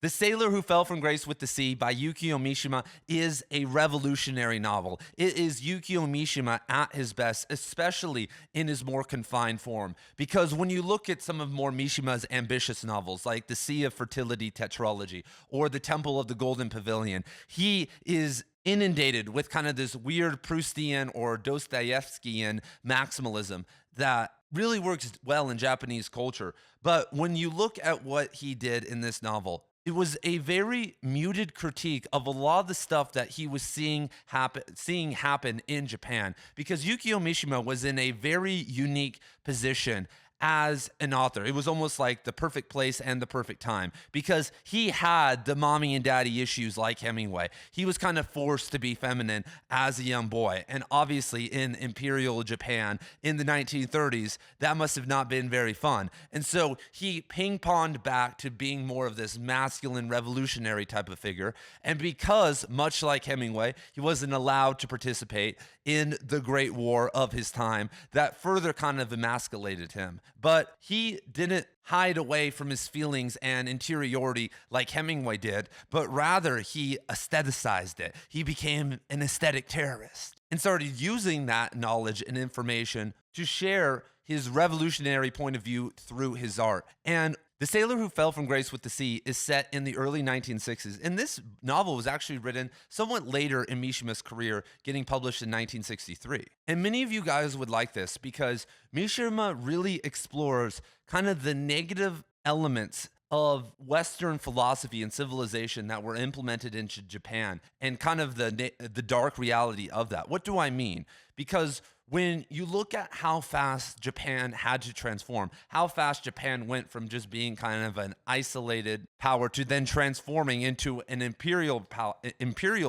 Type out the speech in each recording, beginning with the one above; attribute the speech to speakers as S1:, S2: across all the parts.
S1: The Sailor Who Fell from Grace with the Sea by Yukio Mishima is a revolutionary novel. It is Yukio Mishima at his best, especially in his more confined form. Because when you look at some of more Mishima's ambitious novels, like the Sea of Fertility tetralogy or the Temple of the Golden Pavilion, he is inundated with kind of this weird Proustian or Dostoevskian maximalism that really works well in Japanese culture. But when you look at what he did in this novel, it was a very muted critique of a lot of the stuff that he was seeing happen in Japan, because Yukio Mishima was in a very unique position as an author. It was almost like the perfect place and the perfect time, because he had the mommy and daddy issues like Hemingway. He was kind of forced to be feminine as a young boy. And obviously, in Imperial Japan in the 1930s, that must have not been very fun. And so he ping ponged back to being more of this masculine revolutionary type of figure. And because, much like Hemingway, he wasn't allowed to participate in the Great War of his time, that further kind of emasculated him. But he didn't hide away from his feelings and interiority like Hemingway did, but rather he aestheticized it. He became an aesthetic terrorist and started using that knowledge and information to share his revolutionary point of view through his art. And The Sailor Who Fell from Grace with the Sea is set in the early 1960s, and this novel was actually written somewhat later in Mishima's career, getting published in 1963. And many of you guys would like this because Mishima really explores kind of the negative elements of Western philosophy and civilization that were implemented into Japan, and kind of the dark reality of that. What do I mean? Because when you look at how fast Japan had to transform, how fast Japan went from just being kind of an isolated power to then transforming into an imperial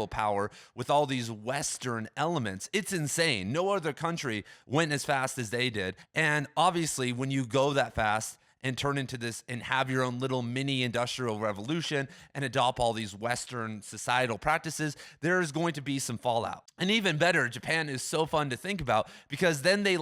S1: power with all these Western elements, it's insane. No other country went as fast as they did. And obviously, when you go that fast and turn into this and have your own little mini industrial revolution and adopt all these Western societal practices, there is going to be some fallout. And even better, Japan is so fun to think about because then they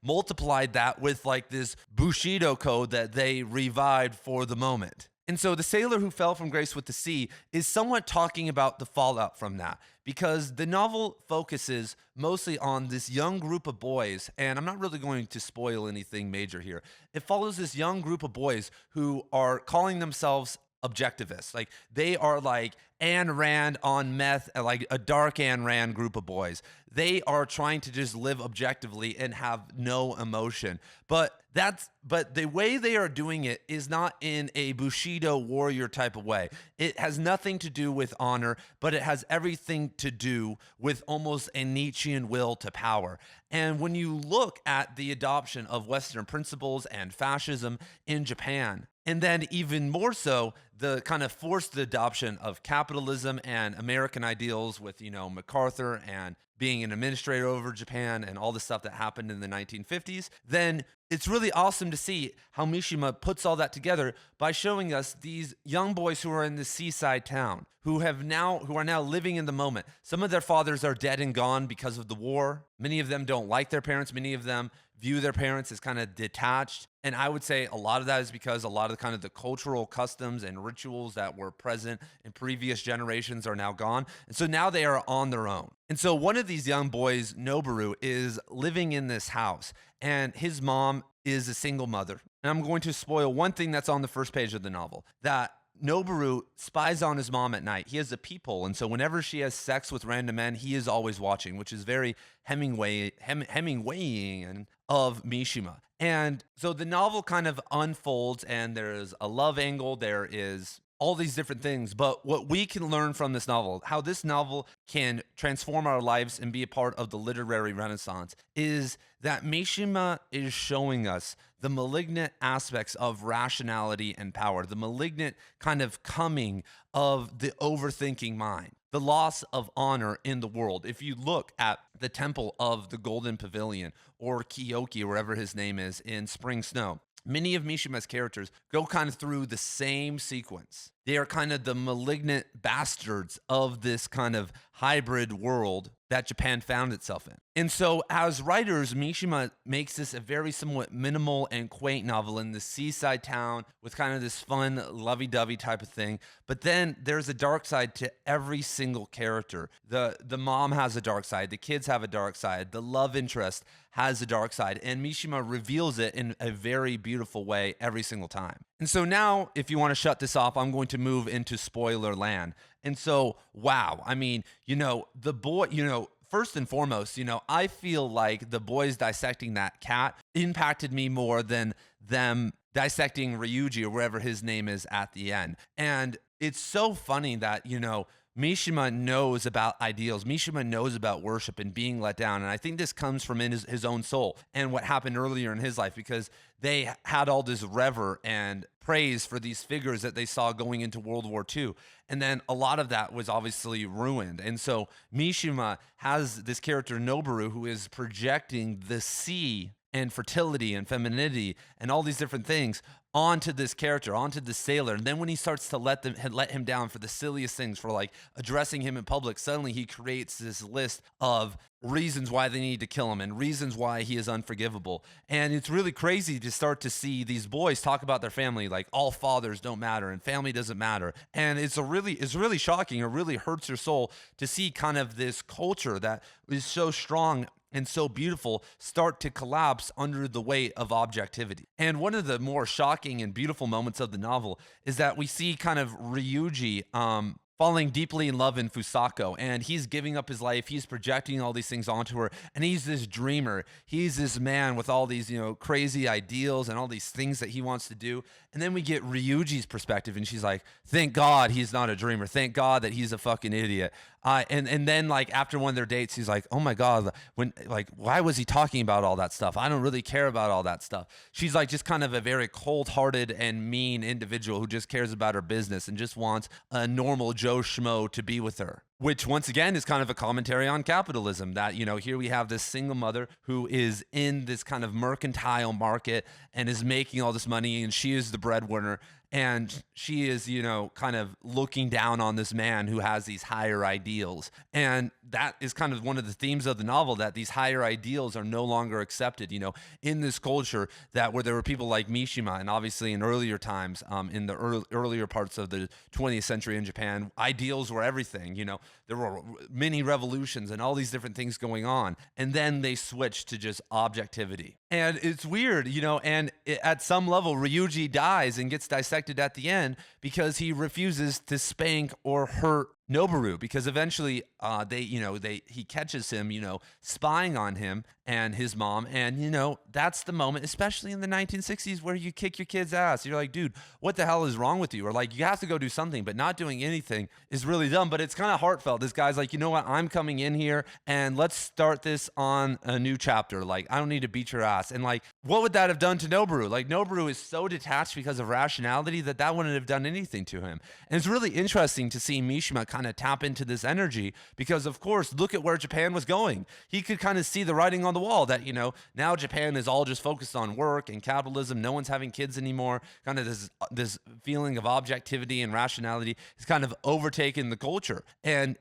S1: multiplied that with this Bushido code that they revived for the moment. And so The Sailor Who Fell from Grace with the Sea is somewhat talking about the fallout from that, because the novel focuses mostly on this young group of boys, and I'm not really going to spoil anything major here. It follows this young group of boys who are calling themselves objectivists. They are like Ayn Rand on meth, like a dark Ayn Rand group of boys. They are trying to just live objectively and have no emotion. But the way they are doing it is not in a Bushido warrior type of way. It has nothing to do with honor, but it has everything to do with almost a Nietzschean will to power. And when you look at the adoption of Western principles and fascism in Japan, and then even more so, the kind of forced adoption of capitalism and American ideals with, MacArthur and being an administrator over Japan and all the stuff that happened in the 1950s, then it's really awesome to see how Mishima puts all that together by showing us these young boys who are in this seaside town who are now living in the moment. Some of their fathers are dead and gone because of the war. Many of them don't like their parents. Many of them view their parents as kind of detached. And I would say a lot of that is because a lot of the cultural customs and rituals that were present in previous generations are now gone. And so now they are on their own. And so one of these young boys, Noboru, is living in this house, and his mom is a single mother. And I'm going to spoil one thing that's on the first page of the novel, that Noboru spies on his mom at night. He has a peephole, and so whenever she has sex with random men, he is always watching, which is very Hemingwayian of Mishima. And so the novel kind of unfolds, and there's a love angle, there is all these different things. But what we can learn from this novel, how this novel can transform our lives and be a part of the literary renaissance, is that Mishima is showing us the malignant aspects of rationality and power, the malignant kind of coming of the overthinking mind, the loss of honor in the world. If you look at the Temple of the Golden Pavilion or Kiyoki, wherever his name is, in Spring Snow, many of Mishima's characters go kind of through the same sequence. They are kind of the malignant bastards of this kind of hybrid world that Japan found itself in. And so, as writers, Mishima makes this a very somewhat minimal and quaint novel in the seaside town with kind of this fun, lovey dovey type of thing. But then there's a dark side to every single character. The mom has a dark side, the kids have a dark side, the love interest has a dark side, and Mishima reveals it in a very beautiful way every single time. And so now, if you want to shut this off, I'm going to move into spoiler land. And so, wow, I mean, the boy, first and foremost, I feel like the boys dissecting that cat impacted me more than them dissecting Ryuji or wherever his name is at the end. And it's so funny that, Mishima knows about ideals. Mishima knows about worship and being let down. And I think this comes from in his own soul and what happened earlier in his life, because they had all this rever and praise for these figures that they saw going into World War II. And then a lot of that was obviously ruined. And so Mishima has this character, Noboru, who is projecting the sea and fertility and femininity and all these different things onto this character, onto the sailor. And then when he starts to let him down for the silliest things, for like addressing him in public, suddenly he creates this list of reasons why they need to kill him and reasons why he is unforgivable. And it's really crazy to start to see these boys talk about their family like all fathers don't matter and family doesn't matter. And it's really shocking. It really hurts your soul to see kind of this culture that is so strong and so beautiful start to collapse under the weight of objectivity. And one of the more shocking and beautiful moments of the novel is that we see kind of Ryuji falling deeply in love in Fusako, and he's giving up his life. He's projecting all these things onto her, and he's this dreamer. He's this man with all these, crazy ideals and all these things that he wants to do. And then we get Ryuji's perspective, and she's like, "Thank God he's not a dreamer. Thank God that he's a fucking idiot." And then like after one of their dates, he's like, "Oh my God, why was he talking about all that stuff? I don't really care about all that stuff." She's like just kind of a very cold-hearted and mean individual who just cares about her business and just wants a normal Joe Schmo to be with her. Which once again is kind of a commentary on capitalism, that, here we have this single mother who is in this kind of mercantile market and is making all this money, and she is the breadwinner. And she is, kind of looking down on this man who has these higher ideals. And that is kind of one of the themes of the novel, that these higher ideals are no longer accepted, in this culture that where there were people like Mishima, and obviously in earlier times, in the earlier parts of the 20th century in Japan, ideals were everything. There were mini revolutions and all these different things going on. And then they switched to just objectivity. And it's weird, and at some level, Ryuji dies and gets dissected at the end because he refuses to spank or hurt Noboru, because eventually he catches him, spying on him and his mom. And, that's the moment, especially in the 1960s, where you kick your kid's ass. You're like, dude, what the hell is wrong with you? Or like, you have to go do something, but not doing anything is really dumb. But it's kind of heartfelt. This guy's like, you know what? I'm coming in here and let's start this on a new chapter. Like, I don't need to beat your ass. And like, what would that have done to Noboru? Like, Noboru is so detached because of rationality that wouldn't have done anything to him. And it's really interesting to see Mishima kind of tap into this energy, because of course, look at where Japan was going. He could kind of see the writing on the wall that, now Japan is all just focused on work and capitalism. No one's having kids anymore. Kind of this feeling of objectivity and rationality has kind of overtaken the culture. And,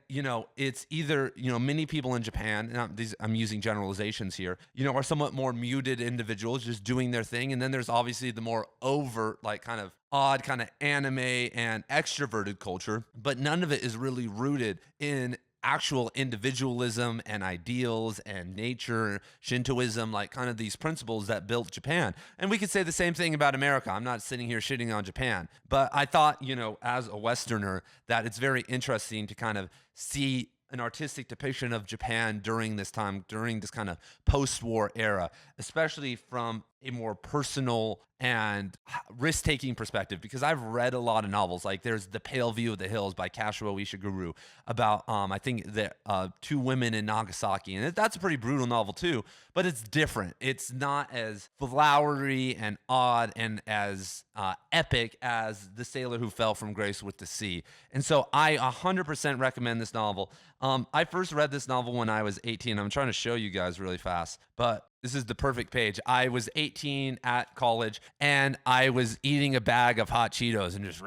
S1: it's either, many people in Japan, and I'm using generalizations here, are somewhat more muted individuals just doing their thing. And then there's obviously the more overt, like kind of odd kind of anime and extroverted culture, but none of it is really rooted in actual individualism and ideals and nature, Shintoism, like kind of these principles that built Japan. And we could say the same thing about America. I'm not sitting here shitting on Japan, but I thought, as a Westerner, that it's very interesting to kind of see an artistic depiction of Japan during this time, during this kind of post-war era, especially from a more personal and risk-taking perspective, because I've read a lot of novels. Like there's The Pale View of the Hills by Kashiro Ishiguro about, I think, the two women in Nagasaki. And that's a pretty brutal novel too, but it's different. It's not as flowery and odd and as epic as The Sailor Who Fell from Grace with the Sea. And so I 100% recommend this novel. I first read this novel when I was 18. I'm trying to show you guys really fast, but This is the perfect page. I was 18 at college and I was eating a bag of hot Cheetos and just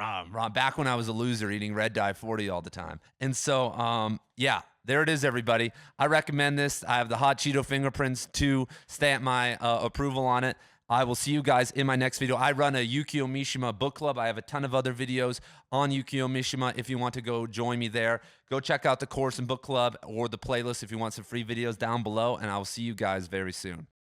S1: back when I was a loser eating Red Dye 40 all the time. And so, yeah, there it is, everybody. I recommend this. I have the hot Cheeto fingerprints to stamp my approval on it. I will see you guys in my next video. I run a Yukio Mishima book club. I have a ton of other videos on Yukio Mishima. If you want to go join me there, go check out the course and book club or the playlist if you want some free videos down below, and I will see you guys very soon.